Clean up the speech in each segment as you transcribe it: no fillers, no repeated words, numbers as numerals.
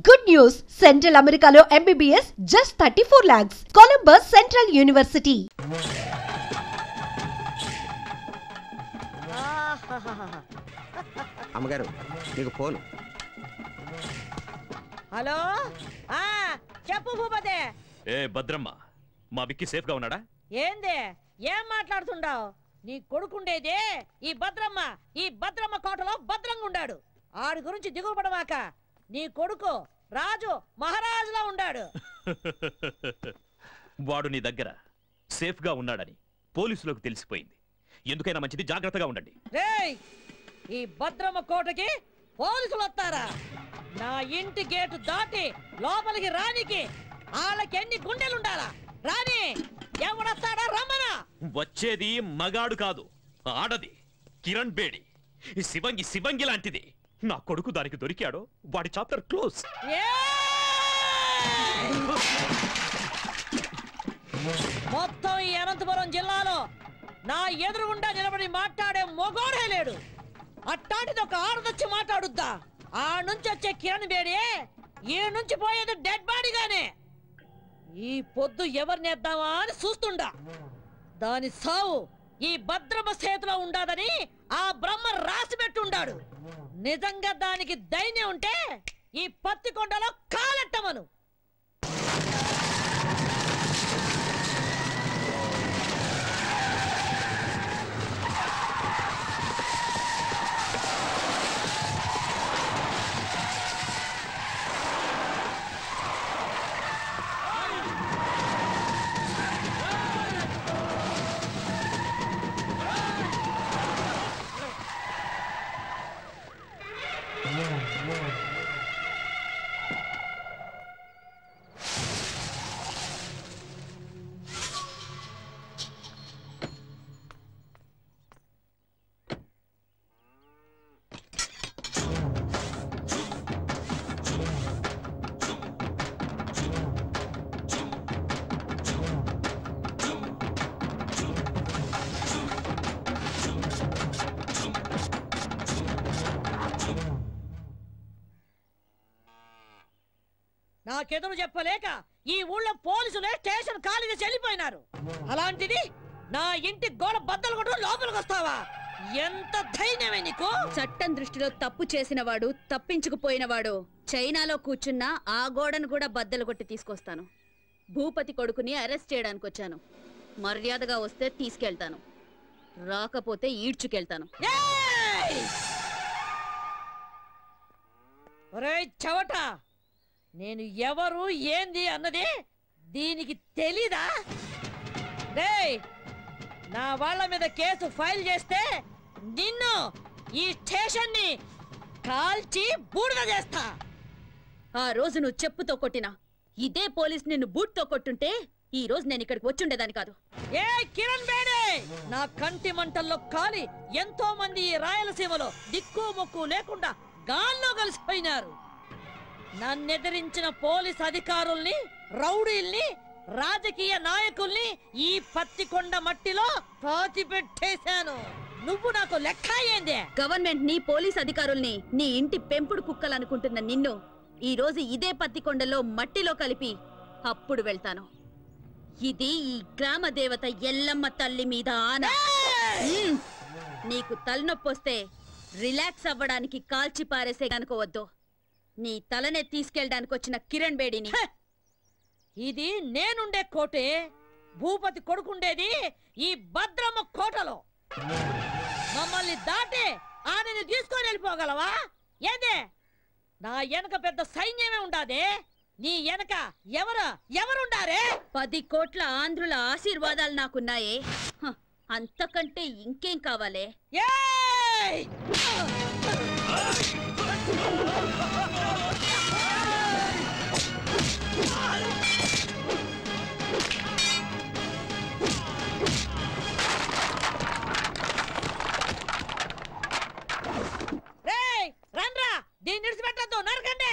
Good news! Central Americano MBBS just 34 lakhs. Columbus Central University. అమ్మగారు నీకు phone. Hello చెప్పు భూపతే. ఏ భద్రమ్మ, మా విక్కీ సేఫ్ గా ఉన్నాడా? ఏంది ఏం మాట్లాడుతుండావు? నీ కొడుకుండేదే ఈ భద్రమ్మ కోటలో భద్రంగా ఉండాడు. ఆడి గురించి దిగులు పడమాక. నీ కొడుకు రాజు మహారాజులా ఉండాడు. వాడు నీ దగ్గర సేఫ్ గా ఉన్నాడని పోలీసులకు తెలిసిపోయింది. ఎందుకైనా మంచిది, జాగ్రత్తగా ఉండండి. రేయ్, ఈ భద్రమ్మ కోటకి పోలీసులు వస్తారా? నా ఇంటి గేటు దాటి లోపలికి రానికి వాళ్ళకి ఎన్ని గుండెలుండాలా? రాని ఎవడొస్తాడా? రమ్మనా. వచ్చేది మగాడు కాదు, ఆడది. కిరణ్ బేడి శివంగి లాంటిది. నా కొడుకు దానికి దొరికాడో వాడి చాప్టర్ క్లోజ్. మొత్తం ఈ అనంతపురం జిల్లాలో నా ఎదురుగుండా నిలబడి మాట్లాడే మొగోడే లేడు. అట్టాంటిది ఒక ఆడదొచ్చి మాట్లాడుద్దా? ఆ నుంచి వచ్చే కిరణ్ బేడి ఈ నుంచి పోయేది డెడ్ బాడీగానే. ఈ పొద్దు ఎవరినేద్దామా అని చూస్తుండా. దాని సావు ఈ భద్రమ చేతిలో ఉండాదని ఆ బ్రహ్మ రాసి పెట్టుండాడు. నిజంగా దానికి ధైర్యం ఉంటే ఈ పత్తికొండలో కాలెట్టమను. నాకెదురు చెప్పలేక ఈ ఊళ్ళో పోలీసులే స్టేషన్ ఖాళీగా చెల్లిపోయినారు. అలాంటిది నా ఇంటి గోడ బద్దలు కొట్టు లోపలికి వస్తావా? ఎంత ధైర్యమే నీకు? చట్టం దృష్టిలో తప్పు చేసినవాడు, తప్పించుకుపోయినవాడు చైనాలో కూర్చున్నా ఆ గోడను కూడా బద్దలు కొట్టి తీసుకొస్తాను. భూపతి కొడుకుని అరెస్ట్ చేయడానికి వచ్చాను. మర్యాదగా వస్తే తీసుకెళ్తాను, రాకపోతే ఈడ్చుకెళ్తాను. ఒరేయ్ చవట, నేను ఎవరు ఏంది అన్నది దీనికి తెలీదా? రేయ్, నా వాళ్ళ మీద కేసు ఫైల్ చేస్తే నిన్ను ఈ స్టేషన్ ని కాల్చి బూడిద చేస్తా. ఆ రోజు నువ్వు చెప్పుతో కొట్టినా ఇదే పోలీస్ నిన్ను బూట్తో కొట్టుంటే ఈ రోజు నేను ఇక్కడికి వచ్చుండేదాన్ని కాదు. ఏ కిరణ్ బేడే, నా కంటి మంటల్లో కాలి ఎంతో మంది ఈ రాయలసీమలో దిక్కు మొక్కు లేకుండా గాల్లో కలిసిపోయినారు. నన్నెదిరించిన పోలీస్ అధికారుల్ని, రౌడీల్ని, రాజకీయ నాయకుల్ని ఈ పత్తికొండ మట్టిలో పాతిపెట్టేశాను. నువ్వు నాకు లెక్క ఏందే? గవర్నమెంట్ ని, పోలీస్ అధికారుల్ని నీ ఇంటి పెంపుడు కుక్కలనుకుంటున్న నిన్ను ఈ రోజు ఇదే పత్తికొండలో మట్టిలో కలిపి అప్పుడు వెళ్తాను. ఇది ఈ గ్రామ దేవత ఎల్లమ్మ తల్లి మీద ఆన. నీకు తలనొప్పి వస్తే రిలాక్స్ అవ్వడానికి కాల్చి పారేసే అనుకోవద్దు. నీ తలనే తీసుకెళ్ళడానికి వచ్చిన కిరణ్ బేడిని. ఇది నేనుండే కోటే. భూపతి కొడుకుండేది ఈ భద్రమ్మ కోటలో. మమ్మల్ని దాటి ఆమెను తీసుకొని వెళ్ళిపోగలవా? ఏందే? నా వెనక పెద్ద సైన్యమే ఉండాదే. నీ వెనక ఎవరుండారే? 10 కోట్ల ఆంధ్రుల ఆశీర్వాదాలు నాకున్నాయే. అంతకంటే ఇంకేం కావాలే? రండ్రా, దీన్ని విడిచిపెట్టద్దు, నరకండి.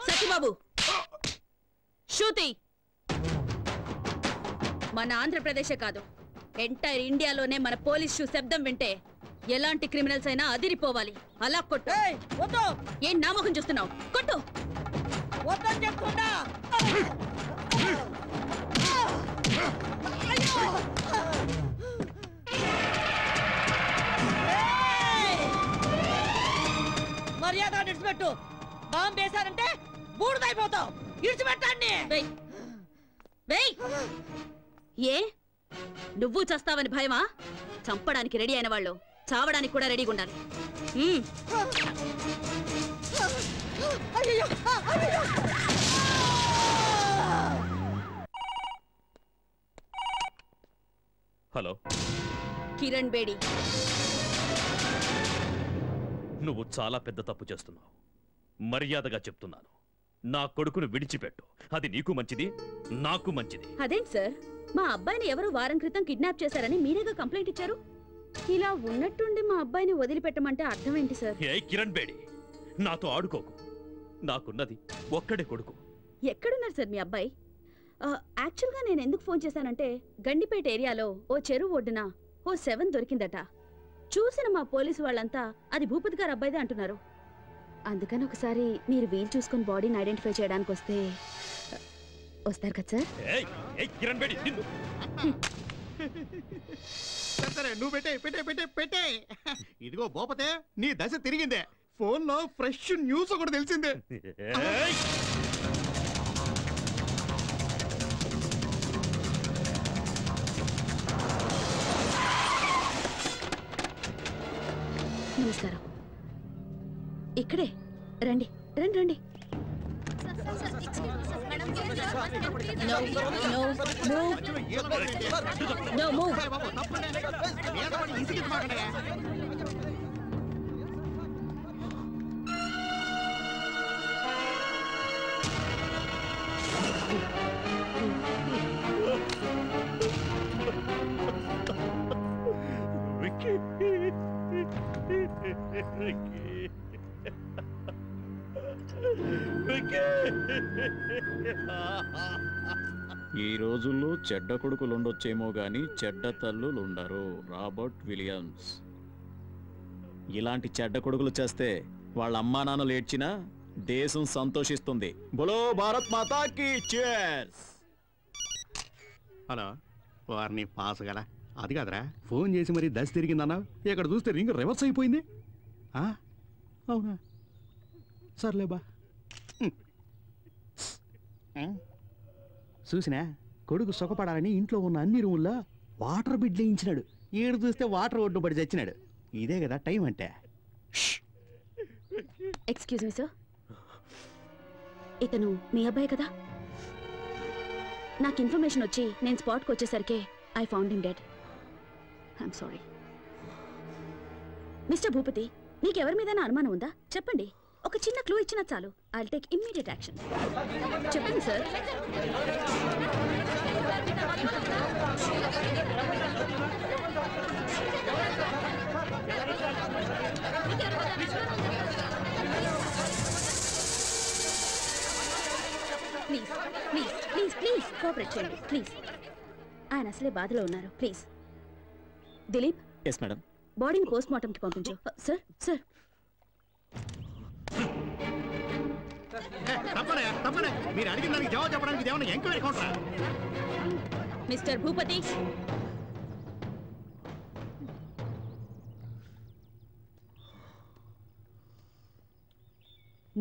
సత్యబాబు శృతి మన ఆంధ్రప్రదేశే కాదు ఎంటైర్ ఇండియాలోనే మన పోలీస్ షూ శబ్దం వింటే ఎలాంటి క్రిమినల్స్ అయినా అదిరిపోవాలి. అలా కొట్టు. ఏం నామోహం చూస్తున్నావు? కొట్టు. మర్యాద ఇడిచిపెట్టు. బాంబు వేశారంటే బూడిదైపోతావు. ఇడిచిపెట్టండి. ఏ నువ్వు చస్తావని భయమా? చంపడానికి రెడీ అయిన వాళ్ళు చావడానికి కూడా రెడీగా ఉండాలి. హలో, కిరణ్ బేడి. నువ్వు చాలా పెద్ద తప్పు చేస్తున్నావు. మర్యాదగా చెప్తున్నాను, నా కొడుకును విడిచిపెట్టు. అది నీకు మంచిది, నాకు మంచిది. అదేంటి సార్, మా అబ్బాయిని ఎవరో వారం క్రితం కిడ్నాప్ చేశారని మీరేగా కంప్లైంట్ ఇచ్చారు. ఇలా ఉన్నట్టుండి మా అబ్బాయిని వదిలిపెట్టమంటే అర్థం ఏంటి సార్? ఏ కిరణ్ బేడి, నాతో ఆడుకోకు. నాకున్నది ఒక్కడే కొడుకు. ఎక్కడున్నారు సార్ మీ అబ్బాయి? యాక్చువల్గా నేను ఎందుకు ఫోన్ చేశానంటే గండిపేట ఏరియాలో ఓ చెరువు ఒడ్డున ఓ 7 దొరికిందట. చూసిన మా పోలీసు వాళ్ళంతా అది భూపతి గారు అబ్బాయిదే అంటున్నారు. అందుకని ఒకసారి మీరు వీలు చూసుకుని బాడీని ఐడెంటిఫై చేయడానికి వస్తారు కదా సార్? కిరణ్ బేడి, సరే నువ్వు పెట్టే. ఇదిగో భూపతే, నీ దశ తిరిగిందే. ఫోన్ లో ఫ్రెష్ న్యూస్ ఒకటి తెలిసిందే. నమస్కారం. ఇక్కడే రండి రండి రండి. No move. ఈ రోజుల్లో చెడ్డ కొడుకులుండొచ్చేమో గాని చెడ్డ తల్లులుండరు. Robert Williams. ఇలాంటి చెడ్డ కొడుకులు చేస్తే వాళ్ళ అమ్మా నాన్నలు ఏడ్చినా దేశం సంతోషిస్తుంది. బోలో భారత్ మాతాకి చేర్స్. హలో, వారిని పాస్ గల అది కాదురా, ఫోన్ చేసి మరి దశ తిరిగిందన్నా, ఇక్కడ చూస్తే రింగ్ రివర్స్ అయిపోయింది. అవునా, సర్లేబా. చూసినా కొడుకు సుఖపడాలని ఇంట్లో ఉన్న అన్ని రూముల్లో వాటర్ బిడ్ వేయించినాడు. ఏడు చూస్తే వాటర్ ఒడ్డు పడి చచ్చినాడు. ఇదే కదా టైం అంటే. ఎక్స్క్యూజ్ మీ సార్, ఇతను మీ అబ్బాయి కదా? నాకు ఇన్ఫర్మేషన్ వచ్చి నేను స్పాట్కి వచ్చేసరికి I found him dead. I'm sorry. Mister Bhupathi, నీకెవరి మీద అనుమానం ఉందా? చెప్పండి. ఒక చిన్న క్లూ ఇచ్చినా చాలు. I'll take immediate action. చెప్పండి sir. Please please please please cooperate చేయండి ప్లీజ్. ఆయన అసలే బాధలో ఉన్నారు. ప్లీజ్ దిలీప్. Yes madam. బాడీని పోస్ట్ మార్టంకి పంపించు. Sir sir. తప్పనే మీరు అడిగిన దానికి జవాబు చెప్పడానికి ఏమన్నా ఎంక్వైరీ కౌంటరా? మిస్టర్ భూపతి,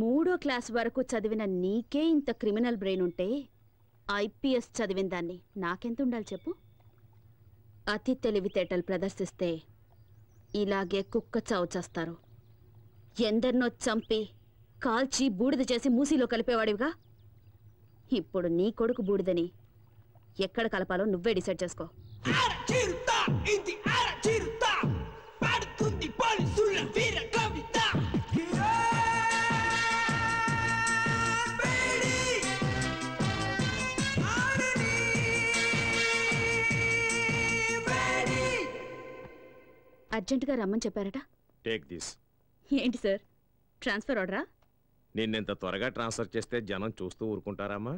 మూడో క్లాస్ వరకు చదివిన నీకే ఇంత క్రిమినల్ బ్రెయిన్ ఉంటే ఐపీఎస్ చదివిన దాన్ని నాకెంత ఉండాలి చెప్పు? అతి తెలివితేటలు ప్రదర్శిస్తే ఇలాగే కుక్క చావు చేస్తారు. ఎందరినో చంపి కాల్చి బూడిద చేసి మూసీలో కలిపేవాడివిగా. ఇప్పుడు నీ కొడుకు బూడిదని ఎక్కడ కలపాలో నువ్వే డిసైడ్ చేసుకో. అర్జెంటుగా రమ్మని చెప్పారట. Take this. ఏంటి సార్, ట్రాన్స్ఫర్ ఆర్డరా? నిన్నెంత త్వరగా ట్రాన్స్ఫర్ చేస్తే జనం చూస్తూ ఊరుకుంటారమ్మా?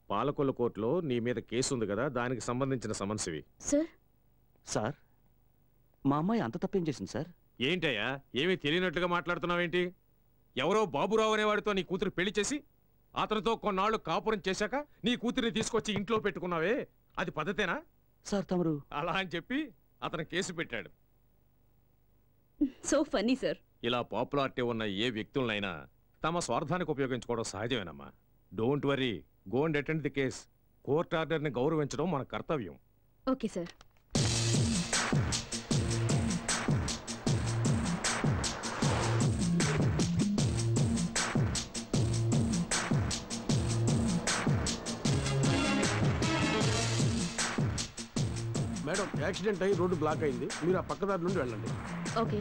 పాలకొల్లు కోర్టులో నీ మీద కేసు ఉంది కదా, దానికి సంబంధించిన సమన్సివి. సార్ సార్, మా అమ్మాయి అంత తప్పేం చేసింది సార్? ఏంటయ్యా, ఏమీ తెలియనట్టుగా మాట్లాడుతున్నావేంటి? ఎవరో బాబురావు అనేవాడితో నీ కూతురు పెళ్లి చేసి అతనితో కొన్నాళ్ళు కాపురం చేశాక నీ కూతురిని తీసుకొచ్చి ఇంట్లో పెట్టుకున్నావే, అది పద్ధతేనా? సార్ తమరు అలా అని చెప్పి అతను కేసు పెట్టాడు. So funny sir. ఇలా పాపులారిటీ ఉన్న ఏ వ్యక్తులనైనా తమ స్వార్థానికి ఉపయోగించుకోవడం సహజమేనమ్మా. Don't worry, go and attend the case. Court ఆర్డర్ని గౌరవించడం మన కర్తవ్యం. Okay sir. మేడం, యాక్సిడెంట్ అయ్యి రోడ్డు బ్లాక్ అయింది. మీరు ఆ పక్కదారి నుండి వెళ్ళండి. ఓకే.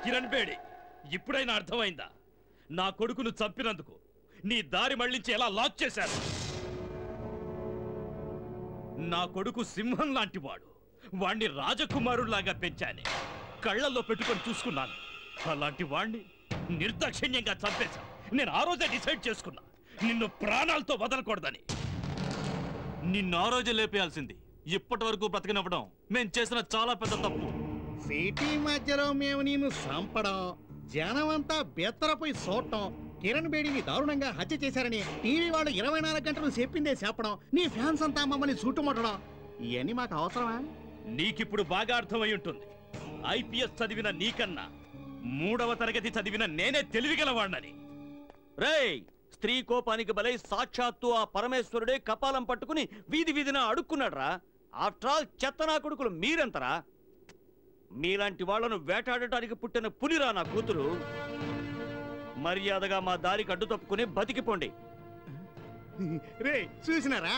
కిరణ్ బేడి, ఇప్పుడైనా అర్థమైందా? నా కొడుకును చంపినందుకు నీ దారి మళ్లించి ఎలా లాక్ చేశారు? నా కొడుకు సింహం లాంటి వాడు. వాణ్ణి రాజకుమారులాగా పెంచానే, కళ్ళల్లో పెట్టుకొని చూసుకున్నాను. అలాంటి వాణ్ణి నిర్దాక్షిణ్యంగా చంపేశా. నేను ఆ రోజే డిసైడ్ చేసుకున్నా, నిన్ను ప్రాణాలతో వదలకూడదని. నిన్ను ఆ రోజే లేపేయాల్సింది. ఇప్పటి వరకు బ్రతికినవ్వడం మేం చేసిన చాలా పెద్ద తప్పు. సిటీ మధ్యలో మేము నిన్ను చంపడం, జనమంతా బెత్తరపోయి చూడటం, కిరణ్ బేడిని దారుణంగా హత్య చేశారని టీవీ వాళ్ళు 24 గంటలు చెప్పిందే చెప్పడం, నీ ఫ్యాన్స్ అంతా మమ్మల్ని చుట్టుముట్టడం, ఇవన్నీ మాకు అవసరమా? నీకిప్పుడు బాగా అర్థమై ఉంటుంది. ఐపీఎస్ చదివిన నీకన్నా 3వ తరగతి చదివిన నేనే తెలివిగలవాణ్ణని. రేయ్, స్త్రీ కోపానికి బలై సాక్షాత్తు ఆ పరమేశ్వరుడే కపాలం పట్టుకుని వీధి వీధిన అడుక్కున్నాడ్రా. ఆఫ్టర్ ఆల్ చెత్తనా కొడుకులు మీరెంతరా? మీలాంటి వాళ్లను వేటాడటానికి పుట్టిన పులిరా నా కూతురు. మర్యాదగా మా దారికి అడ్డు తప్పుకుని బతికిపోండి. రే చూసినారా,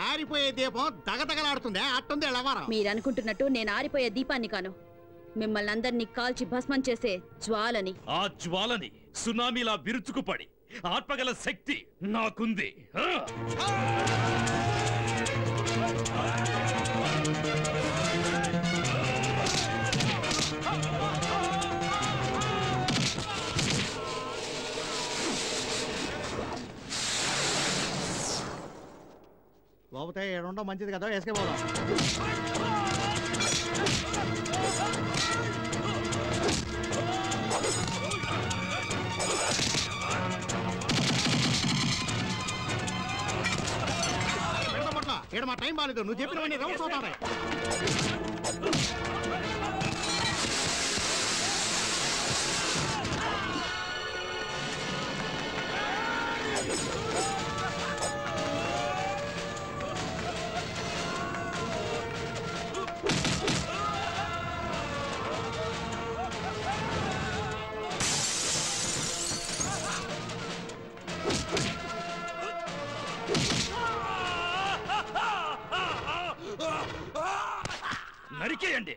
ఆరిపోయే దీపం దగదగలాడుతుందే, అట్టుంది ఎలవారం. మీరనుకుంటున్నట్టు నేను ఆరిపోయే దీపాన్ని కాను, మిమ్మల్ని అందరినీ కాల్చి భస్మం చేసే జ్వాలని. ఆ జ్వాలని సునామీలా విరుచుకుపడి ఆత్మగల శక్తి నాకుంది. లోపతే ఏడుండో మంచిది కదా, వేసుకెళ్ళడం. ఇక్కడ మా టైం బాగాలేదు, నువ్వు చెప్పినవన్నీ రౌండ్స్ అవుతాయి. నరికేయండి.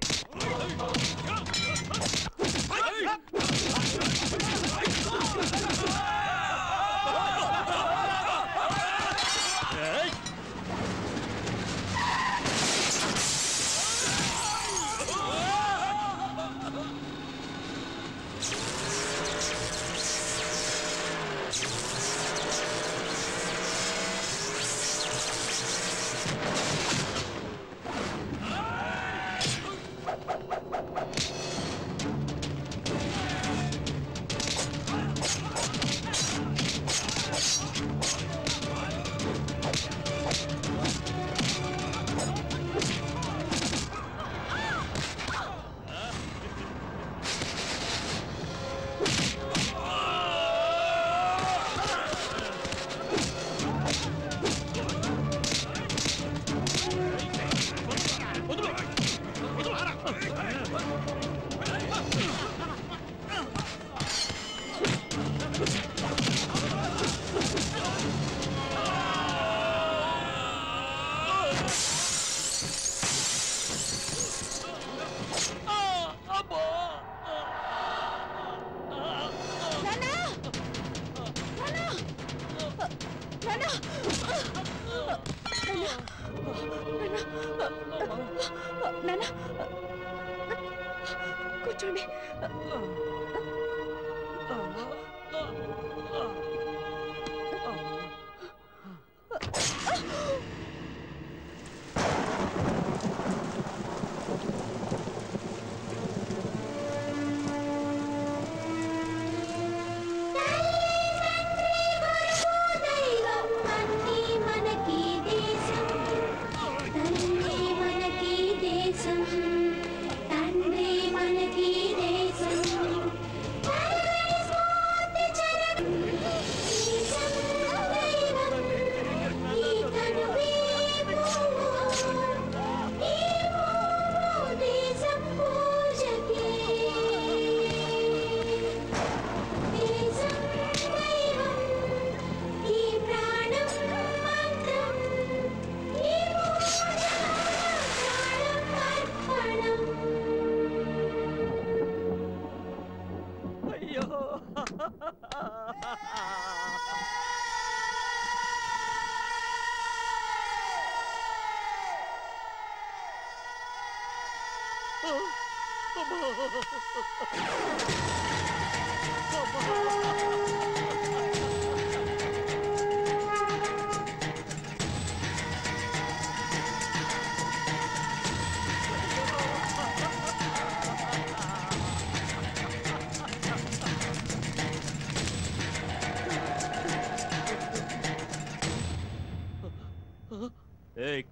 కూర్చోండి.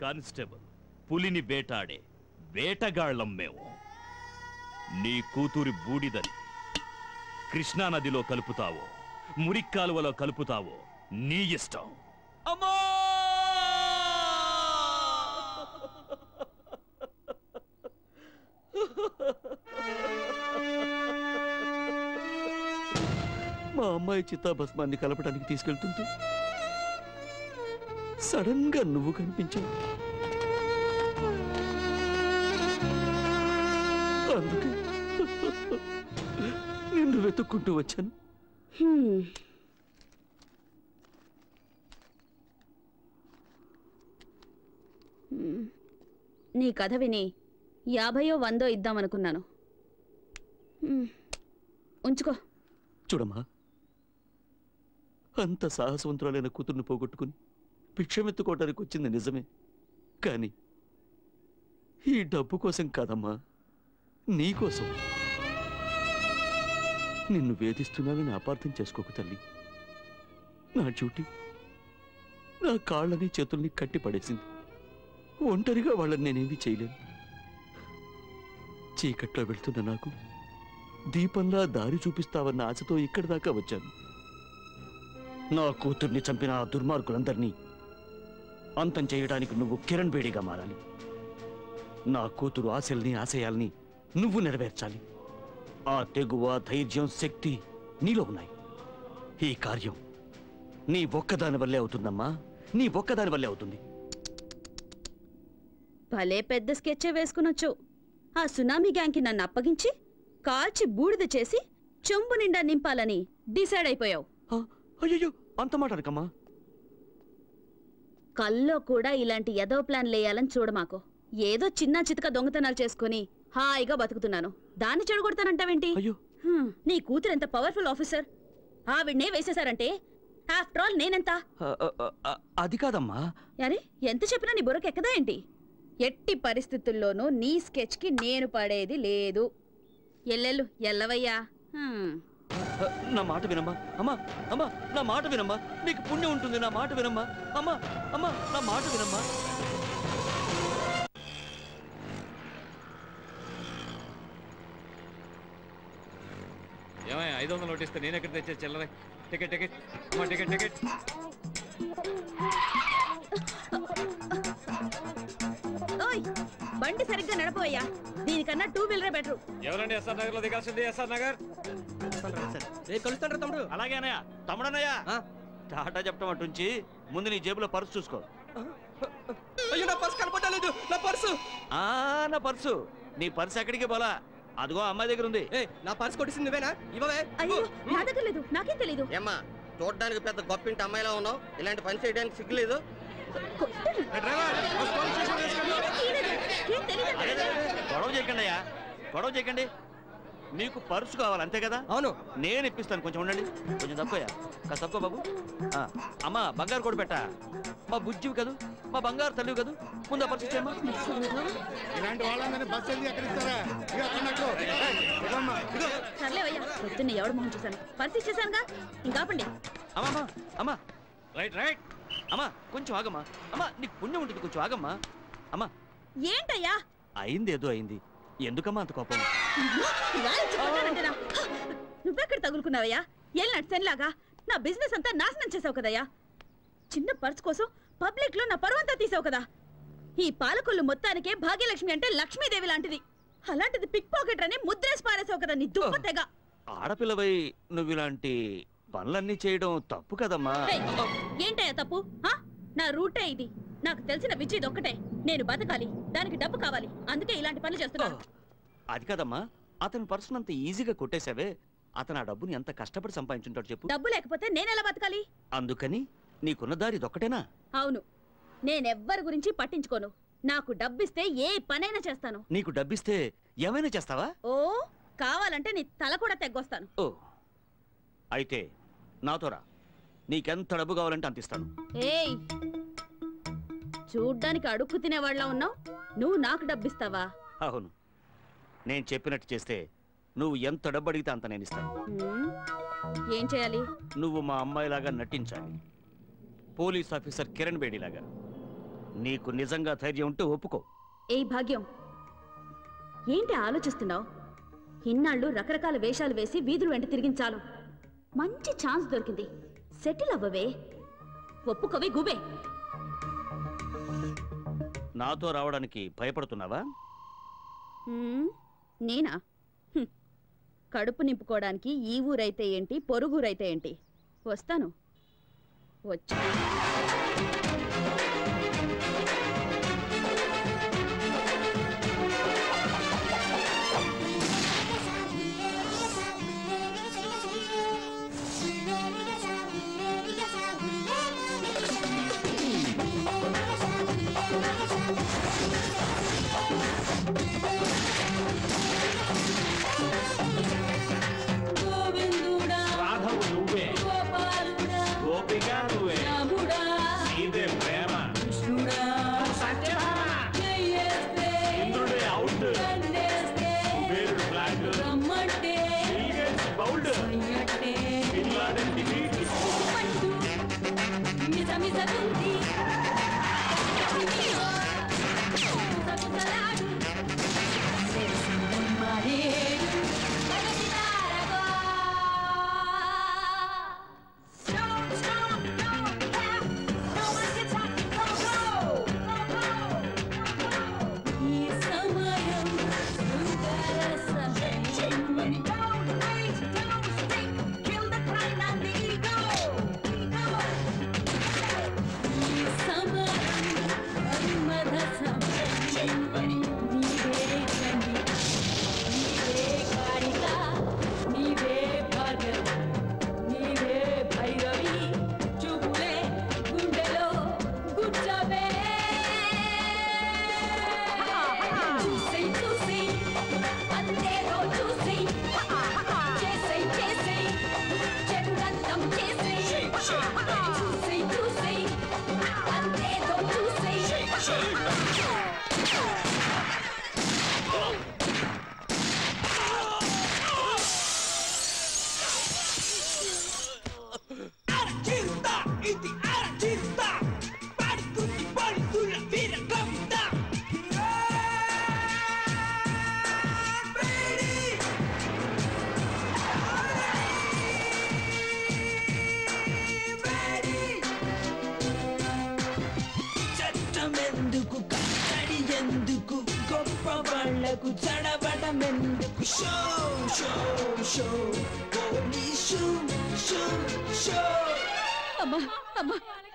కానిస్టేబుల్, పులిని వేటాడే వేటగాళ్ళం మేము. నీ కూతురి బూడిదని కృష్ణానదిలో కలుపుతావో మురిక్కాలువలో కలుపుతావో నీ ఇష్టం. అమ్మా! మా అమ్మాయి చిత్తాభస్మాన్ని కలపడానికి తీసుకెళ్తుంటే సడన్ గా నువ్వు కనిపించావు. అందుకే నిన్ను వెతుక్కుంటూ వచ్చాను. నీ కథ విని 50 100 ఇద్దామనుకున్నాను. ఉంచుకో. చూడమ్మా, అంత సాహసవంతురాలైన కూతుర్ని పోగొట్టుకుని భిక్షమెత్తుకోవటానికి వచ్చింది నిజమే, కానీ ఈ డబ్బు కోసం కాదమ్మా, నీకోసం. నిన్ను వేధిస్తున్నానని అపార్థం చేసుకోకు తల్లి. నా డ్యూటీ నా కాళ్ళని చేతుల్ని కట్టి పడేసింది. ఒంటరిగా వాళ్ళని నేనేమీ చేయలేను. చీకట్లో వెళ్తున్న నాకు దీపంలా దారి చూపిస్తావన్న ఆశతో ఇక్కడి దాకా వచ్చాను. నా కూతుర్ని చంపిన ఆ దుర్మార్గులందరినీ అంతం చేయడానికి నువ్వు కిరణ్ బేడిగా మారాలి. నా కూతురు ఆశల్ని ఆశయాల్ని నువ్వు నెరవేర్చాలి. ఆ తెగువ, ధైర్యం, శక్తి నీలో ఉన్నాయి. ఈ కార్యం నీ ఒక్కదాని వల్లే అవుతుందమ్మా, నీ ఒక్కదాని వల్లే అవుతుంది. భలే పెద్ద స్కెచ్చే వేసుకునొచ్చు. ఆ సునామీ గ్యాంగ్కి నన్ను అప్పగించి కాల్చి బూడిద చేసి చెంబు నిండా నింపాలని డిసైడ్ అయిపోయావు. అయ్యో, అంత మాట అనకమ్మా. కల్లో కూడా ఇలాంటి ఎదో ప్లాన్ లేయాలని చూడమాకు. ఏదో చిన్న చితక దొంగతనాలు చేసుకుని హాయిగా బతుకుతున్నాను, దాన్ని చెడగొడతానంటావేంటి? నీ కూతురు ఎంత పవర్ఫుల్ ఆఫీసర్, ఆవిడ్నే వేసేశారంటే ఆఫ్టర్ ఆల్ నేనెంత? అది కాదమ్మా. అరే, ఎంత చెప్పినా నీ బుర్రకెక్కదా ఏంటి? ఎట్టి పరిస్థితుల్లోనూ నీ స్కెచ్ కి నేను పడేది లేదు. ఎల్లెల్లు ఎల్లవయ్యా. నా మాట వినమ్మా. అమ్మా అమ్మా, నా మాట వినమ్మా, నీకు పుణ్యం ఉంటుంది. నా మాట వినమ్మా. అమ్మా అమ్మా, నా మాట వినమ్మా. ఏమయ్యా 500 నోట్ ఇస్తే నేను ఎక్కడ తెచ్చే చిల్లర? టికెట్ టికెట్ అమ్మా, టికెట్ టికెట్. ఓయ్, బండి సరిగ్గా నడపవయ్యా. దీనికన్నా 2 వీలరే బెటర్. ఎవరండి ఎస్ఆర్ నగర్ లో దిగాల్సింది? ఎస్ఆర్ నగర్ కలుస్తాడు తమ్ముడు. అలాగే అన్నయ్య. తమ్ముడన్నయ్య, టాటా చెప్పడం అటుంచి ముందు నీ జేబులో పర్సు చూసుకో. అయ్యో, నా పర్సు కనపడలేదు. నా పర్సు నా పర్సు నీ పర్సు ఎక్కడికి పోలా, అదిగో అమ్మాయి దగ్గర ఉంది. నా పర్సు కొట్టింది నువ్వేనా? ఇవ్వవే. అయ్యో, నా దగ్గర లేదు, నాకేం తెలీదు. ఏమ్మా, చూడడానికి పెద్ద గొప్పింటి అమ్మాయిలా ఉన్నావు, ఇలాంటి పని చేయడానికి సిగ్గులేదు? గొడవ చేయకండి అయ్యా, గొడవ చేయకండి. మీకు పర్సు కావాలి అంతే కదా? అవును, నేను ఇప్పిస్తాను. కొంచెం ఉండండి, కొంచెం తక్కువయ్యా, కాస్త తక్కువ బాబు. అమ్మా, బంగారు కూడా పెట్టా. మా బుజ్జివి కదూ, మా బంగారు తల్లివి కదూ, ముందు ఆ పర్సు ఇచ్చేయమ్మా. ఇలాంటి వాళ్ళందరినీ బస్సు ఎందుకు ఎక్కడిస్తారా? సర్లేవయ్యా, పొద్దున్న ఎవడు మొహం చూశాను, పర్సు ఇచ్చేసానుగా, ఇంకాపండి. అమ్మా అమ్మా, రైట్ రైట్. అమ్మా కొంచెం ఆగమ్మా. అమ్మా, నీకు పుణ్యం ఉంటుంది, కొంచెం ఆగమ్మా. అమ్మా. ఏంటయ్యా? అయింది ఏదో అయింది, ఎందుకమ్మా అంత కోపం? నువ్వెక్కడ తగులుకున్నావయ్యా? ఏళ్ళ సెన్లాగా నా బిజినెస్ అంతా నాశనం చేసావు కదయ్యా. చిన్న పర్స్ కోసం పబ్లిక్ లో నా పరువంతా తీసావు కదా. ఈ పాలకొల్లు మొత్తానికే భాగ్యలక్ష్మి అంటే లక్ష్మీదేవి లాంటిది, అలాంటిది పిక్ పాకెట్ అని ముద్రేసి పారేసావు కదా నీ దుప్పతెగ. ఆడపిల్లవై నువ్వు ఇలాంటి పనులన్నీ చేయడం తప్పు కదమ్మా. ఏంటయ్యా తప్పు? నా రూటే ఇది, నాకు తెలిసిన విజయ్ ఒక్కటే. నేను బతకాలి, దానికి డబ్బు కావాలి, అందుకే ఇలాంటి పనులు చేస్తున్నాను. అది కదమ్మా, అతని పర్సన్ అంత ఈజీగా కొట్టేశావే, అతను ఆ డబ్బుని ఎంత కష్టపడి సంపాదించుంటాడు చెప్పు. డబ్బు లేకపోతే నేనెలా బతకాలి? అందుకని నీకున్న దారి ఇదొక్కటేనా? అవును, నేనెవ్వరి గురించి పట్టించుకోను. నాకు డబ్బిస్తే ఏ పనైనా చేస్తాను. నీకు డబ్బిస్తే ఏమైనా చేస్తావా? ఓ, కావాలంటే నీ తల కూడా తెగ్గొస్తాను. ఓ, అయితే నాతో రా, నీకెంత డబ్బు కావాలంటే అంత ఇస్తాను. ఏయ్, చూడ్డానికి అడుక్కు తినేవాళ్ళ ఉన్నావు, నువ్వు నాకు డబ్బిస్తావా? అవును, నేను చెప్పినట్టు చేస్తే నువ్వు ఎంత డబ్బు అడిగితే అంత నేను ఇస్తాను. ఏం చేయాలి? నువ్వు మా అమ్మాయిలాగా నటించాలి, పోలీస్ ఆఫీసర్ కిరణ్ బేడిలాగా. నీకు నిజంగా ధైర్యం ఉంటే ఒప్పుకో. ఏయ్ భాగ్యం, ఏంటి ఆలోచిస్తున్నావు? ఇన్నాళ్ళు రకరకాల వేషాలు వేసి వీధులు వెంట తిరిగించాలు. మంచి ఛాన్స్ దొరికింది. సెటిల్ అవ్వవే. ఒప్పుకోవే గుబే. నాతో రావడానికి భయపడుతున్నావా? నేనా? కడుపు నింపుకోవడానికి ఈ ఊరైతే ఏంటి, పొరుగురైతే ఏంటి, వస్తాను. వచ్చా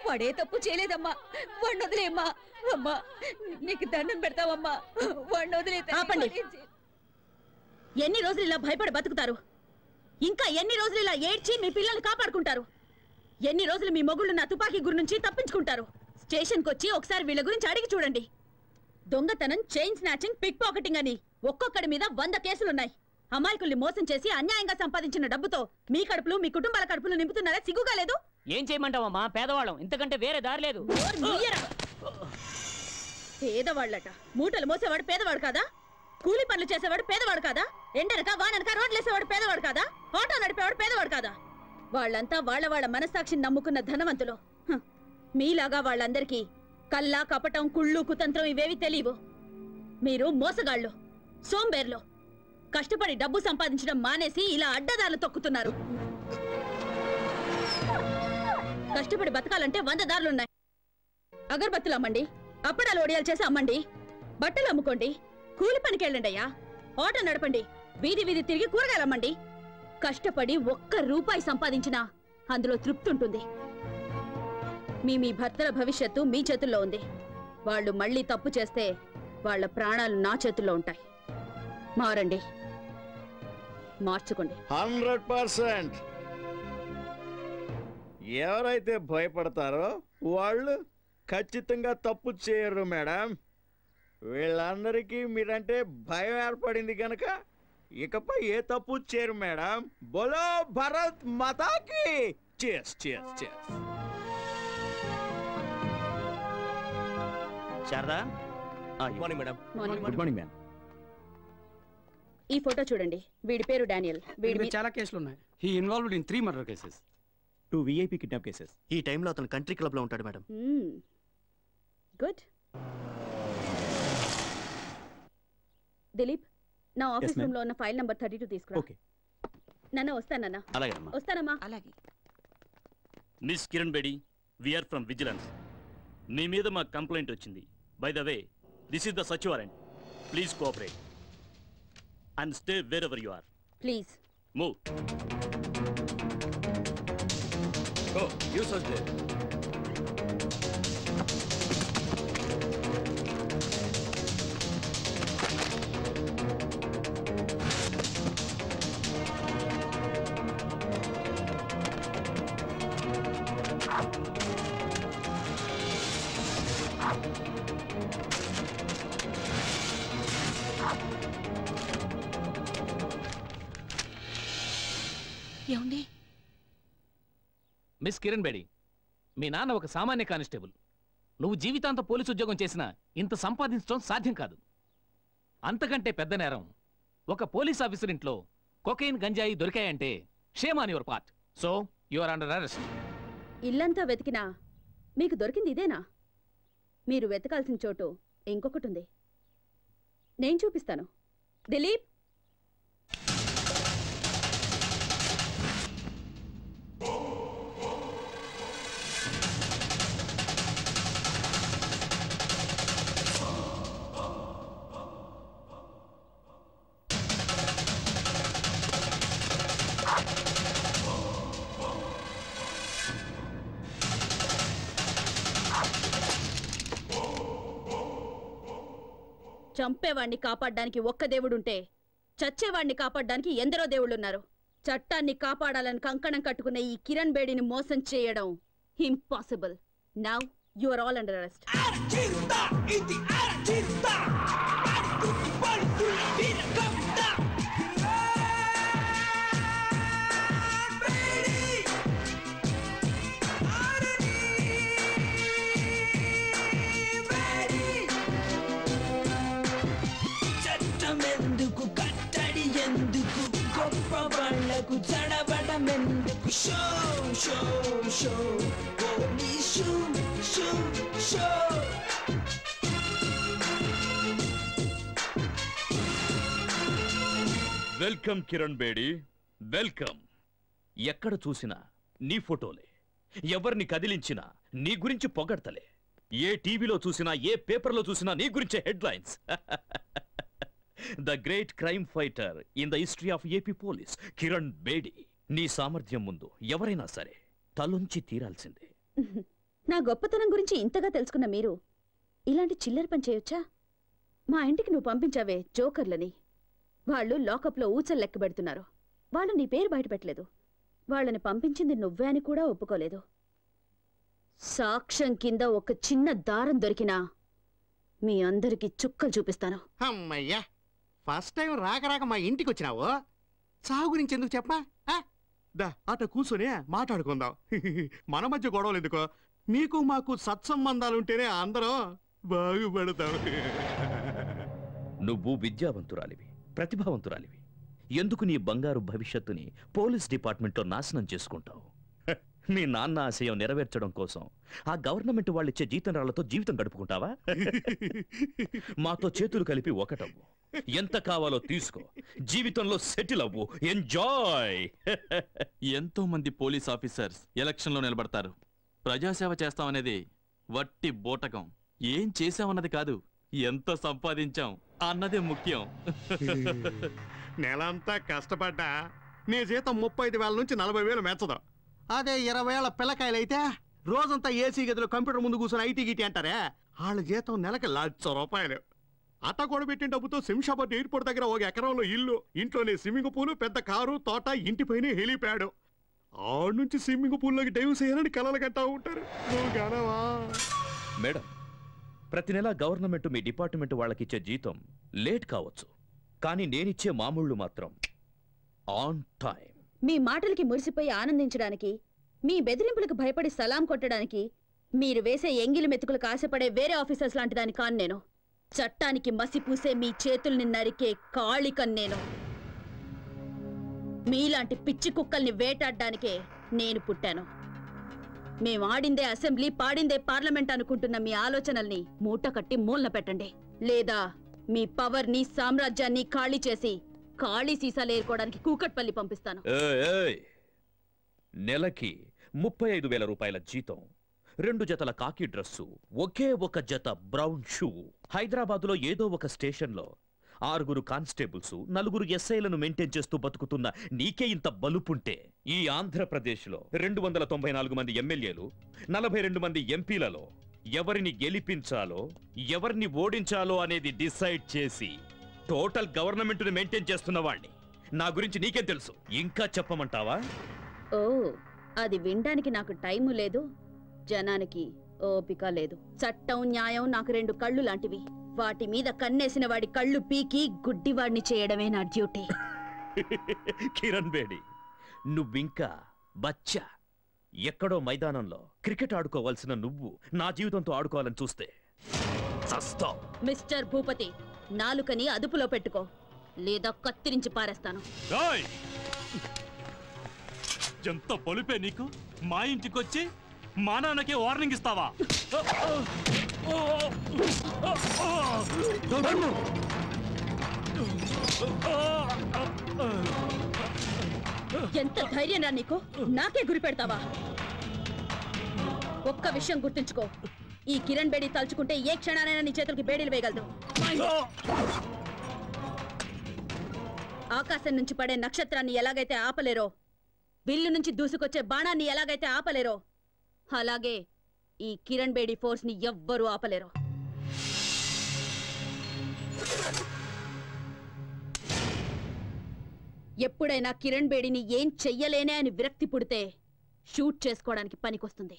వాడే తప్పు చేయలేదమ్మా. వాడిని వదిలేమ్మా. అమ్మా నీకు దండం పెడతావమ్మా. వాడిని వదిలే. ఆపండి. ఎన్ని రోజులు ఇలా భయపడి బతుకుతారు? ఇంకా ఎన్ని రోజులు ఇలా ఏడ్చి మీ పిల్లల్ని కాపాడుకుంటారు? ఎన్ని రోజులు మీ మొగుళ్ళు నా తుపాకీ గురి నుంచి తప్పించుకుంటారు? స్టేషన్కి వచ్చి ఒకసారి వీళ్ళ గురించి అడిగి చూడండి. దొంగతనం, చైన్ స్నాచింగ్, పిక్ పాకెటింగ్ అని ఒక్కొక్కడి మీద 100 కేసులున్నాయి. అమాయకుల్ని మోసం చేసి అన్యాయంగా సంపాదించిన డబ్బుతో మీ కడుపులు, మీ కుటుంబాల కడుపులు నింపుతున్నారా? సిగ్గుగా లేదు? ఏం చేయమంటావమ్మా? పేదవాళ్ళం, ఇంతకంటే వేరే దారి లేదు. పేదవాళ్ళట. మూటలు మోసేవాడు పేదవాడు కాదా? కూలి పనులు చేసేవాడు పేదవాడు కాదా? ఎండనక వాననక రోడ్లేసేవాడు పేదవాడు కాదా? ఆటో నడిపేవాడు పేదవాడు కాదా? వాళ్ళంతా వాళ్ళ మనస్సాక్షిని నమ్ముకున్న ధనవంతులు. మీలాగా వాళ్ళందరికీ కల్లా, కపటం, కుళ్ళు, కుతంత్రం ఇవేవి తెలియవు. మీరు మోసగాళ్ళు, సోంబేర్లు. కష్టపడి డబ్బు సంపాదించడం మానేసి ఇలా అడ్డదారులు తొక్కుతున్నారు. కష్టపడి బతకాలంటే 100 దారులున్నాయి. అగరబత్తులు అమ్మండి, అప్పడాలు ఒడియాలు చేసి అమ్మండి, బట్టలు అమ్ముకోండి, కూలి పనికి వెళ్ళండి అయ్యా, ఆటో నడపండి, వీధి వీధి తిరిగి కూరగాయలు అమ్మండి. కష్టపడి 1 రూపాయి సంపాదించినా అందులో తృప్తి ఉంటుంది. మీ భర్తల భవిష్యత్తు మీ చేతుల్లో ఉంది. వాళ్ళు మళ్ళీ తప్పు చేస్తే వాళ్ళ ప్రాణాలు నా చేతుల్లో ఉంటాయి. మారండి, మార్చుకోండి. 100%. ఎవరైతే భయపడతారో వాళ్ళు ఖచ్చితంగా తప్పు చేయరు మేడం. వీళ్ళందరికీ మీరంటే భయం ఏర్పడింది కనుక ఇకపై ఏ తప్పు చేయరు మేడం. బోలో భారత్ మాతాకి. cheers cheers cheers. Sharada, good morning madam. Good morning ma'am. ఈ ఫోటో చూడండి. వీడి పేరు డానియల్. వీడి చాలా కేసులు ఉన్నాయి. He involved in 3 murder cases, 2 VIP kidnap cases. ఈ టైంలో అతను కంట్రీ క్లబ్ లో ఉంటాడు మేడం. గుడ్. దిలీప్, నా ఆఫీస్ రూమ్ లో ఉన్న ఫైల్ నంబర్ 32 తీసుకురా. నాన్న వస్తానన్నా. అలాగేమ్మా. వస్తానమ్మా. అలాగే. Miss Kiran Bedi, we're from vigilance. మీ మీద మా కంప్లైంట్ వచ్చింది. By the way, this is the search warrant. Please cooperate and stay wherever you are. Please move. Go, you search there. ఏమండి? మిస్ కిరణ్ బేడి, మీ నాన్న ఒక సామాన్య కానిస్టేబుల్. నువ్వు జీవితాంత పోలీసు ఉద్యోగం చేసినా ఇంత సంపాదించడం సాధ్యం కాదు. అంతకంటే పెద్ద నేరం ఒక పోలీస్ ఆఫీసర్ ఇంట్లో కొకైన్ గంజాయి దొరికాయంటే shame on your part. So you are under arrest. ఇల్లంతా వెతికినా మీకు దొరికింది ఇదేనా? మీరు వెతకాల్సిన చోటు ఇంకొకటి ఉంది. నేను చూపిస్తాను. దిలీప్, చంపేవాణ్ణి కాపాడడానికి ఒక్క దేవుడుంటే చచ్చేవాణ్ణి కాపాడడానికి ఎందరో దేవుళ్ళున్నారు. చట్టాన్ని కాపాడాలని కంకణం కట్టుకున్న ఈ కిరణ్ బేడిని మోసం చేయడం impossible. Now you are all under arrest. ఎందుకు కట్టడి ఎందుకు గొప్ప వాళ్ళకు చడబడమెందుకు show show show police show show. Welcome Kiran Bedi, welcome. ఎక్కడ చూసినా నీ ఫోటోలే, ఎవరిని కదిలించినా నీ గురించి పొగడ్తలే. ఏ టీవీలో చూసినా ఏ పేపర్లో చూసినా నీ గురించే headlines. The great crime fighter in the history of AP police Kiran Bedi. నీ సామర్థ్యం ముందు ఎవరైనా సరే తలొంచి తీరాల్సిందే. నా గొప్పతనం గురించి ఇంతగా తెలుసుకున్న మీరు ఇలాంటి చిల్లర పని చేయొచ్చా? మా ఇంటికి నువ్వు పంపించావే జోకర్లని, వాళ్ళు లాకప్లో ఊచలు లెక్క పెడుతున్నారు. వాళ్ళు నీ పేరు బయటపెట్టలేదు. వాళ్ళని పంపించింది నువ్వే అని కూడా ఒప్పుకోలేదు. సాక్ష్యం కింద ఒక చిన్న దారం దొరికినా మీ అందరికి చుక్కలు చూపిస్తాను. అమ్మయ్యా, ఫస్ట్ టైం రాక రాక మా ఇంటికి వచ్చినావు. సాగు గురించి ఎందుకు చెప్పా? దా అట కూర్చొని మాట్లాడుకుందాం. మన మధ్య గొడవలు ఎందుకో? మీకు మాకు సత్సంబంధాలుంటేనే అందరం బాగుపడతాం. నువ్వు విద్యావంతురాలివి, ప్రతిభావంతురాలివి. ఎందుకు నీ బంగారు భవిష్యత్తుని పోలీస్ డిపార్ట్మెంట్లో నాశనం చేసుకుంటావు? మీ నాన్న ఆశయం నెరవేర్చడం కోసం ఆ గవర్నమెంట్ వాళ్ళిచ్చే జీతంరాళ్లతో జీవితం గడుపుకుంటావా? మాతో చేతులు కలిపి ఒకటవ్వు, ఎంత కావాలో తీసుకో, జీవితంలో సెటిల్ అవ్వు, ఎంజాయ్. ఎంతో మంది పోలీస్ ఆఫీసర్స్ ఎలక్షన్లో నిలబడతారు. ప్రజాసేవ చేస్తామనేది వట్టి బోటకం. ఏం చేశామన్నది కాదు, ఎంత సంపాదించాం అన్నదే ముఖ్యం. నెలంతా కష్టపడ్డా నీ జీతం 35,000 నుంచి 40,000 మెచ్చదు. అదే 20 ఏళ్ల పిల్లకాయలైతే రోజంతా ఏసీ గదిలో కంప్యూటర్ ముందు కూర్చొని ఐటీ గిటీ అంటారే, వాళ్ళ జీతం నెలకి ₹1,00,000. అట్ట కూడబెట్టిన డబ్బుతో శంషాబాద్ ఎయిర్పోర్ట్ దగ్గర 1 ఎకరంలో ఇల్లు, ఇంట్లోనే స్విమ్మింగ్ పూల్, పెద్ద కారు, తోట, ఇంటిపైన హెలిప్యాడ్. ఆడ నుంచి స్విమ్మింగ్ పూల్లోకి డైవ్ చేయాలని కలలు కట్టా ఉంటారు. మేడం, ప్రతి నెల గవర్నమెంట్ మీ డిపార్ట్మెంట్ వాళ్ళకిచ్చే జీతం లేట్ కావచ్చు, కానీ నేనిచ్చే మామూళ్ళు మాత్రం ఆన్ టైం. మీ మాటలకి మురిసిపోయి ఆనందించడానికి, మీ బెదిరింపులకు భయపడి సలాం కొట్టడానికి మీరు వేసే ఎంగిలి మెతుకులకు ఆశపడే వేరే ఆఫీసర్స్ లాంటి దాని కాను నేను. చట్టానికి మసి పూసే మీ చేతుల్ని నరికే కాళికన్ నేను. మీలాంటి పిచ్చి కుక్కల్ని వేటాడడానికే నేను పుట్టాను. మేం ఆడిందే అసెంబ్లీ, పాడిందే పార్లమెంట్ అనుకుంటున్న మీ ఆలోచనల్ని మూట కట్టి మూలన పెట్టండి, లేదా మీ పవర్ ని సామ్రాజ్యాన్ని ఖాళీ చేసి ఖాళీ సీసాలు ఏరుకోవడానికి కూకట్పల్లి పంపిస్తాను. నెలకి 35,000 రూపాయల జీతం, 2 జతల కాకి డ్రెస్సు, ఒకే ఒక జత బ్రౌన్ షూ. హైదరాబాదులో ఏదో ఒక స్టేషన్లో 6 కానిస్టేబుల్స్, 4 ఎస్ఐలను మెయింటైన్ చేస్తూ బతుకుతున్న నీకే ఇంత బలుపుంటే, ఈ ఆంధ్రప్రదేశ్లో 294 మంది ఎమ్మెల్యేలు, 42 మంది ఎంపీలలో ఎవరిని గెలిపించాలో ఎవరిని ఓడించాలో అనేది డిసైడ్ చేసి టోటల్ గవర్నమెంట్ని మెయింటైన్ చేస్తున్న వాడిని. నా గురించి నీకేం తెలుసు? ఇంకా చెప్పమంటావా? ఓ, అది వినడానికి నాకు టైము లేదు, జనానికి ఓపిక లేదు. చట్టం న్యాయం నాకు 2 కళ్ళు లాంటివి. వాటి మీద కన్నేసిన వాడి కళ్ళు పీకి గుడ్డివాడిని చేయడమే నా డ్యూటీ. కిరణ్ బేడి, నువ్వింకా బచ్చా. ఎక్కడో మైదానంలో క్రికెట్ ఆడుకోవాల్సిన నువ్వు నా జీవితంతో ఆడుకోవాలని చూస్తే చస్తావ్. మిస్టర్ భూపతి, నాలుకని అదుపులో పెట్టుకో, లేదా కత్తిరించి పారేస్తాను. ఎంత పొలిపే నీకు? మా ఇంటికొచ్చి మా నాన్నకే వార్నింగ్ ఇస్తావా? ఎంత ధైర్యం రా నీకు? నాకే గురి పెడతావా? ఒక్క విషయం గుర్తుంచుకో, ఈ కిరణ్ బేడి తలుచుకుంటే ఏ క్షణానైనా నీ చేతులకి బేడీలు వేయగలదు. ఆకాశం నుంచి పడే నక్షత్రాన్ని ఎలాగైతే ఆపలేరో, బిల్లు నుంచి దూసుకొచ్చే బాణాన్ని ఎలాగైతే ఆపలేరో, అలాగే ఈ కిరణ్ బేడి ఫోర్స్ ని ఎవ్వరూ ఆపలేరు. ఎప్పుడైనా కిరణ్ బేడిని ఏం చెయ్యలేనే అని విరక్తి పుడితే షూట్ చేసుకోవడానికి పనికొస్తుంది.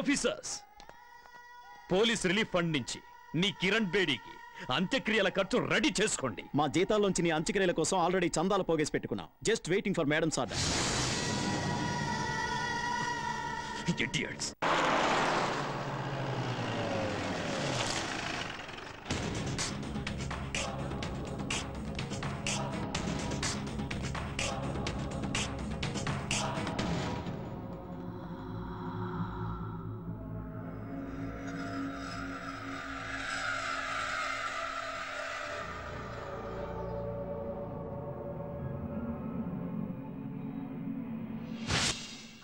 ఆఫీసర్స్, పోలీస్ రిలీఫ్ ఫండ్ నుంచి నీ కిరణ్ బేడీకి అంత్యక్రియల ఖర్చు రెడీ చేసుకోండి. మా జీతాల్లోంచి నీ అంత్యక్రియల కోసం ఆల్రెడీ చందాలు పోగేసి పెట్టుకున్నాం. Just waiting for madams order. Idiots.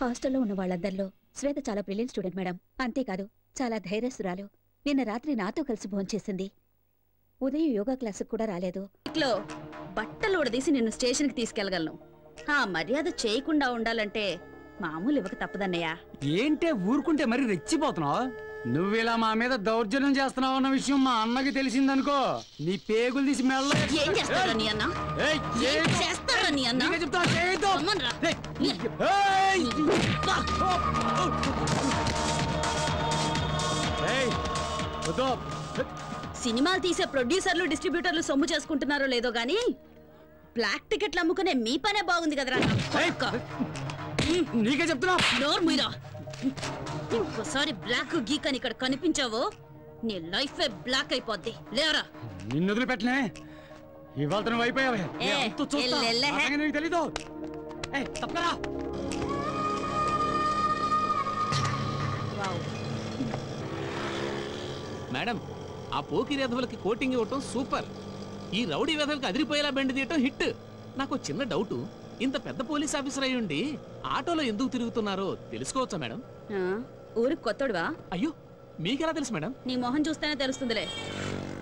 హాస్టల్లో ఉన్న వాళ్ళందరిలో శ్వేత చాలా బ్రిలియంట్ స్టూడెంట్ మేడం. అంతేకాదు చాలా ధైర్యస్తురాలు. నిన్న రాత్రి నాతో కలిసి భోంచేసింది. ఉదయం యోగా క్లాసుకు కూడా రాలేదు. ఇంట్లో బట్టలు ఉడదీసి నిన్ను స్టేషన్కి తీసుకెళ్లగలను. ఆ మర్యాద చేయకుండా ఉండాలంటే మామూలు ఇవ్వక తప్పదన్నయ్యా. ఏంటే ఊరుకుంటే మరి రెచ్చిపోతున్నావు? నువ్విలా మా మీద దౌర్జన్యం చేస్తున్నావు అన్న విషయం మా అన్నకి తెలిసిందనుకో, నీ పేగులు తీసి మెల్ల. ఏం చేస్తారా నీ అన్న? ఏం చేస్తారా నీ అన్న? సినిమాలు తీసే ప్రొడ్యూసర్లు డిస్ట్రిబ్యూటర్లు సొమ్ము చేసుకుంటున్నారో లేదో గానీ బ్లాక్ టికెట్లు అమ్ముకునే మీ పనే బాగుంది కదరా. నీకే చెప్తున్నా. నోరు మీరా. ఇంకోసారి బ్లాక్ గీక్ అని ఇక్కడ కనిపించావో నీ లైఫ్ బ్లాక్ అయిపోద్ది. లేవరా. నిన్ను వదిలిపెట్టనే. ఇవాళ నువ్వు అయిపోయావే. నీకు తెలీదు. తప్పరా. మేడం, ఆ పోకిరి వెధవలకి కోటింగ్ ఇవ్వటం సూపర్. ఈ రౌడీ వెధవలకి అదిరిపోయేలా బెండ్ తీయటం హిట్. నాకు చిన్న డౌట్, ఇంత పెద్ద పోలీస్ ఆఫీసర్ అయి ఉండి ఆటోలో ఎందుకు తిరుగుతున్నారో తెలుసుకోవచ్చా మేడం? ఊరికి కొత్తడువా? అయ్యో, మీకెలా తెలుసు మేడం? నీ మొహం చూస్తేనే తెలుస్తుందిలే.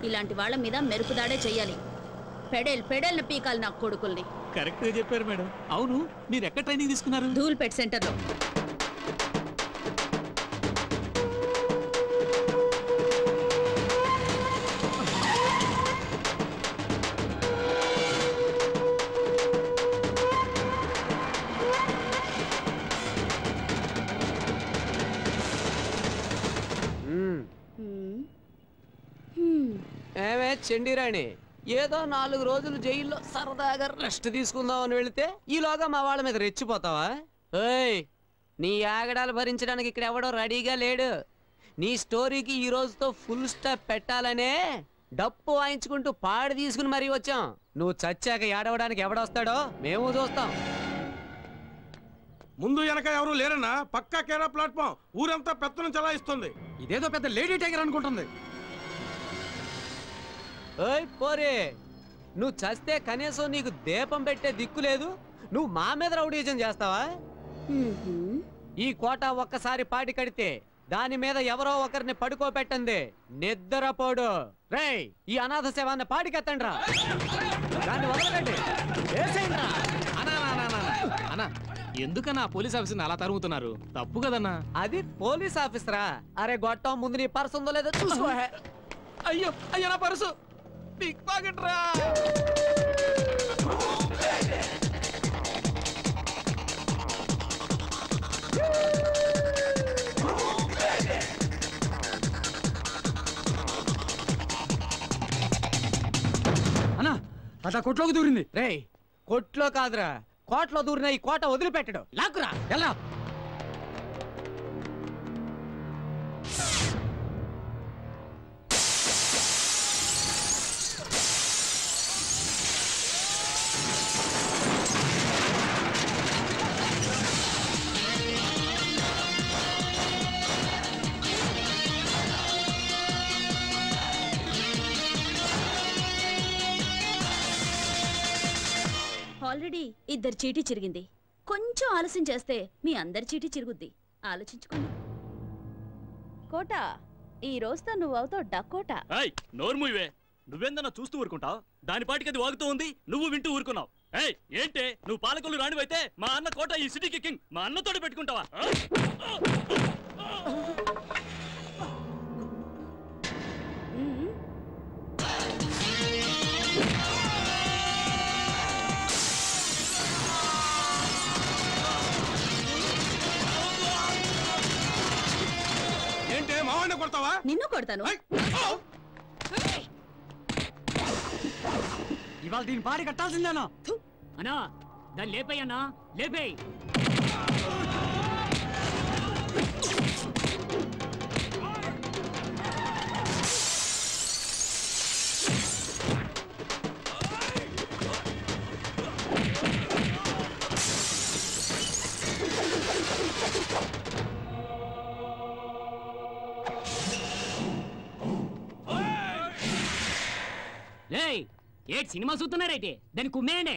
ఇలాంటి వాళ్ళ మీద మెరుపుదాడే చెయ్యాలి. పెడేల్ పీకాలి నా కొడుకుల్ని. కరెక్ట్ గా చెప్పారు మేడం. అవును, మీరు ఎక్కడ ట్రైనింగ్ తీసుకున్నారు? ధూల్పేట్ సెంటర్లో. ఏమే చండీరాణి, ఏదో 4 రోజులు జైల్లో సరదాగా రెస్ట్ తీసుకుందామని వెళితే ఈలోగా మా వాళ్ళ మీద రెచ్చిపోతావా? ఓయ్, నీ ఆగడాలు భరించడానికి ఇక్కడ ఎవడో రెడీగా లేడు. నీ స్టోరీకి ఈ రోజుతో ఫుల్ స్టాప్ పెట్టాలనే డప్పు వాయించుకుంటూ పాడి తీసుకుని మరీ వచ్చాం. నువ్వు చచ్చాక ఏడవడానికి ఎవడొస్తాడో మేము చూస్తాం. ముందు వెనక ఎవరు లేరన్నా, పక్కా కేరా ప్లాట్ఫామ్. ఊరంతా పెత్తనం చలాయిస్తుంది. ఇదేదో పెద్ద లేడీ టైగర్ అనుకుంటుంది. ఓయ్ పోరే, నువ్వు చస్తే కనీసం నీకు దీపం పెట్టే దిక్కు లేదు. నువ్వు మా మీద రౌడీజం చేస్తావా? ఈ కోట ఒక్కసారి పాటి కడితే దాని మీద ఎవరో ఒకరిని పడుకోబెట్టండి, నిద్రపోడు. రేయ్, ఈ అనాథ శవాన్ని పాటికెత్తండి రా. దాన్ని వదలకండి. అన్నా, ఎందుకన్నా పోలీస్ ఆఫీసర్ని అలా తరుగుతున్నారు? తప్పు కదన్నా. అది పోలీస్ ఆఫీసరా? అరే గొట్టం, ముందు నీ పర్సు ఉందో లేదో చూసుకో. అయ్యో అయ్యో, నా పర్సు పిక్ పాకెట్ రా. అన్నా, అట్లా కొట్లోకి దూరింది. రేయ్, కొట్లో కాదురా, కోటలో దూరిన ఈ కోట వదిలిపెట్టడు. లాక్కురా, ఎలా? ఆల్రెడీ ఇద్దరు చీటీ చిరిగింది. కొంచెం ఆలస్యం చేస్తే మీ అందరి చీటీ చిరుగుద్ది. ఆలోచించుకోండి. కోట, ఈ రోజుతో నువ్వు అవుతావు డకోటా. నోర్మువే, నువ్వేందన్నా చూస్తూ ఊరుకుంటావు? దాని పాటికి అది వాగుతూ ఉంది, నువ్వు వింటూ ఊరుకున్నావు. ఏంటే నువ్వు పాలకులు రానివైతే మా అన్న కోట ఈ సిటీకి కింగ్, మా అన్నతోటి పెట్టుకుంటావా? ఏంటే మావాడిని కొడతావా? నిన్ను కొడతాను. ఇవాళ దీని పాడి కట్టాల్సిందేనా? అన్నా, దాన్ని లేపేయన్నా, లేపేయ్. ఏటి సినిమా చూస్తున్నారైతే దాన్ని కుమ్మేయండి.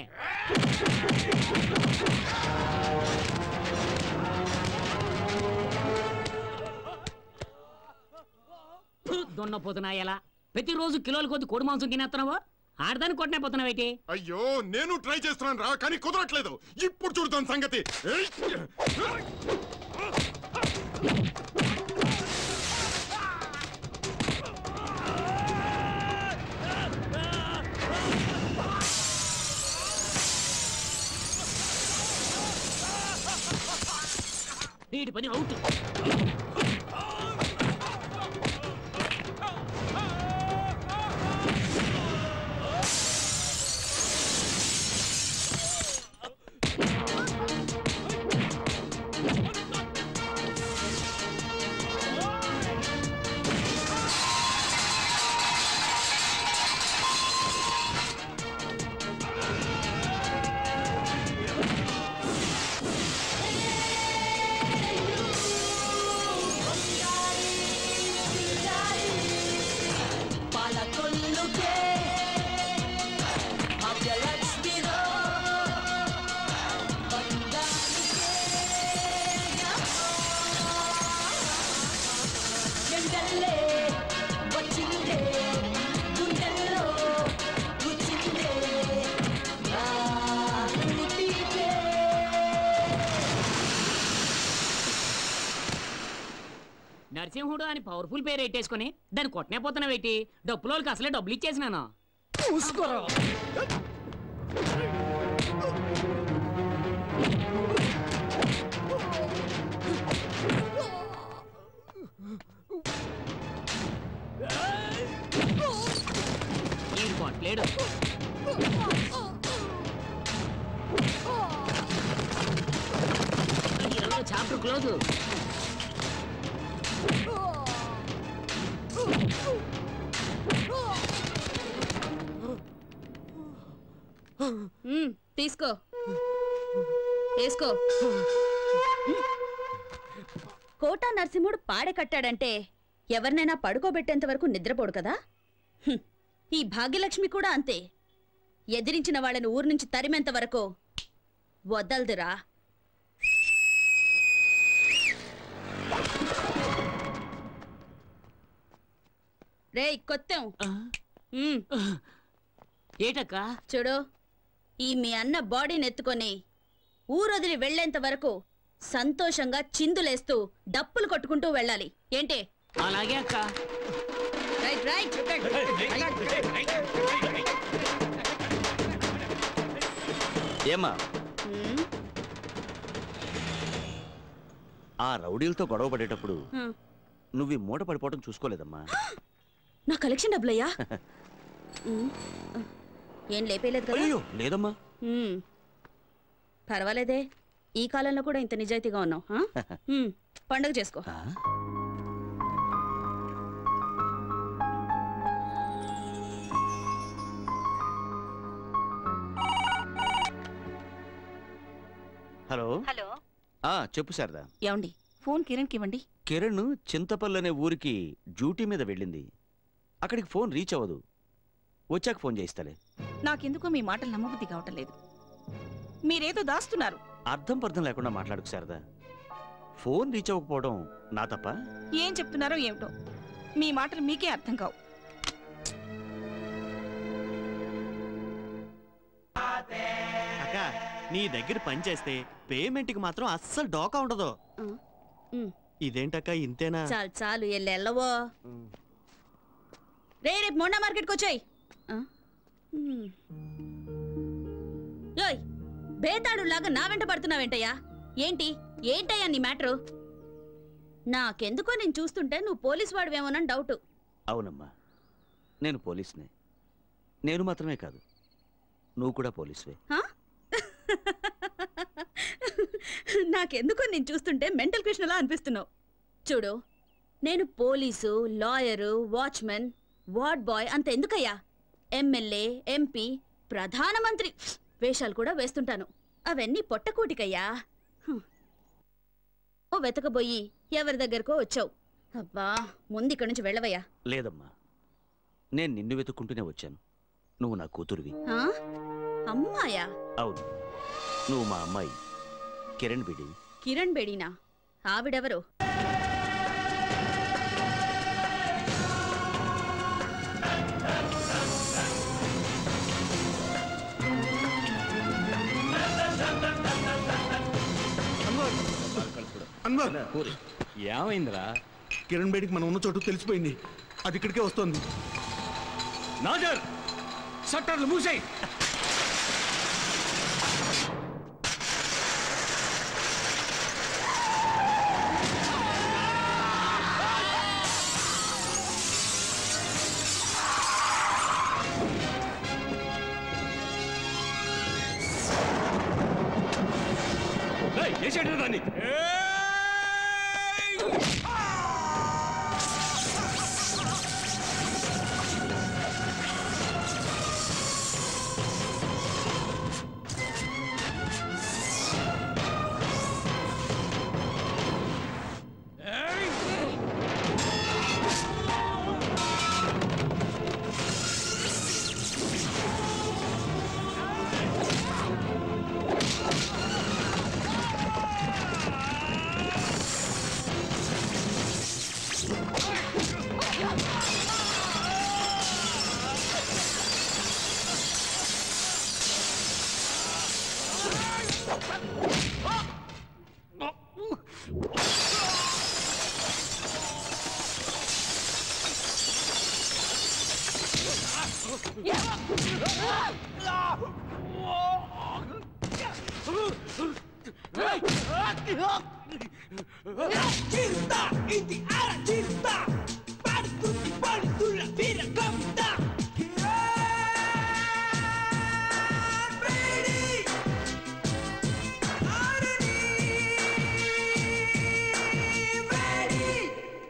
దున్నపోతున్నా ఎలా ప్రతిరోజు కిలోల కొద్ది కోడి మాంసం తినేస్తున్నావా? ఆడదాన్ని కొట్టనే పోతున్నావేటి? అయ్యో, నేను ట్రై చేస్తున్నాను రా, కానీ కుదరట్లేదు. ఇప్పుడు చూడదాం సంగతి. వీడి పని అవుట్. నరసింహుడు అని పవర్ఫుల్ పేరు పెట్టేసుకుని దాన్ని కొట్టనే పోతున్నావేటి? డబ్బులోకి అసలే డబ్బులు ఇచ్చేసినాను. చూసుకోరా. ఈ కొట్టలేడు. Chapter close. తీసుకో వేసుకో. కోటా నరసింహుడు పాడె కట్టాడంటే ఎవరినైనా పడుకోబెట్టేంత వరకు నిద్రపోడు కదా. ఈ భాగ్యలక్ష్మి కూడా అంతే. ఎదిరించిన వాళ్ళని ఊరు నుంచి తరిమేంత వరకు వదలదురా. రేయ్ కొత్తం ఏటక్క చూడు, ఈ మీ అన్న బాడీని ఎత్తుకొని ఊరొదిలి వెళ్లేంత వరకు సంతోషంగా చిందులేస్తూ డప్పులు కొట్టుకుంటూ వెళ్ళాలి. ఏంటి? అలాగే అక్క. Right right. ఏమా ఆ రౌడీలతో గొడవ పడేటప్పుడు నువ్వు ఈ మూట పడిపోవడం చూసుకోలేదమ్మా. నా కలెక్షన్ డబ్బులయ్యా. ఏం లేపేలేదు కదా? అయ్యో లేదమ్మా. పర్వాలేదే, ఈ కాలంలో కూడా ఇంత నిజాయితీగా ఉన్నావు. పండుగ చేసుకో. హలో హలో చెప్పు శారదా. ఏమండి, ఫోన్ కిరణ్కి ఇవ్వండి. కిరణ్ చింతపల్లి అనే ఊరికి డ్యూటీ మీద వెళ్ళింది. అక్కడికి ఫోన్ రీచ్ అవ్వదు. వచ్చాక ఫోన్ చేయిస్తాలే. నాకెందుకో మీ మాటలు నమ్మబుద్ధి కావటం లేదు. మీరేదో దాస్తున్నారు. అర్థం పర్థం లేకుండా మాట్లాడుకు శారదా. ఫోన్ రీచ్ అవ్వకపోవడం నా తప్ప? ఏం చెప్తున్నారో ఏమిటో, మీ మాటలు మీకే అర్థం కావు. అక్క, నీ దగ్గర పని చేస్తే పేమెంట్కి మాత్రం అస్సలు డోకా ఉండదు. ఇదేంటక్క ఇంతేనా? చాలు చాలు, ఎల్లవో. రేపు మొండా మార్కెట్కి వచ్చాయి. బేతాడు లాగా నా వెంట పడుతున్నావేంటయ్యా? ఏంటయ్యా నీ మ్యాటరు? నాకెందుకో నేను చూస్తుంటే నువ్వు పోలీసు వాడివేమోనని డౌట్. అవునమ్మా, నేను పోలీసునే. నేను మాత్రమే కాదు, నువ్వు కూడా పోలీసువే. నాకెందుకో నేను చూస్తుంటే మెంటల్ కృష్ణలా అనిపిస్తున్నావు. చూడు, నేను police, lawyer, watchman, ward boy అంత ఎందుకయ్యా, ఎమ్మెల్యే, ఎంపీ, ప్రధానమంత్రి వేషాలు కూడా వేస్తుంటాను. అవన్నీ పొట్టకూటికయ్యా. ఓ వెతకబోయి ఎవరి దగ్గరకో వచ్చావు. అబ్బా, ముందు ఇక్కడి నుంచి వెళ్ళవయ్యా. లేదమ్మా, నేను నిన్ను వెతుక్కుంటూనే వచ్చాను. నువ్వు నా కూతురువి. అమ్మాయా? అవును, నువ్వు మా అమ్మాయి కిరణ్ బేడి. కిరణ్ బేడీనా? ఆవిడెవరు? ఏమైందిరా? కిరణ్ బేడికి మనం ఉన్న చోటు తెలిసిపోయింది. అది ఇక్కడికే వస్తుంది. నాజర్, షట్టర్లు మూసేయ్. దాన్ని Kita inti arah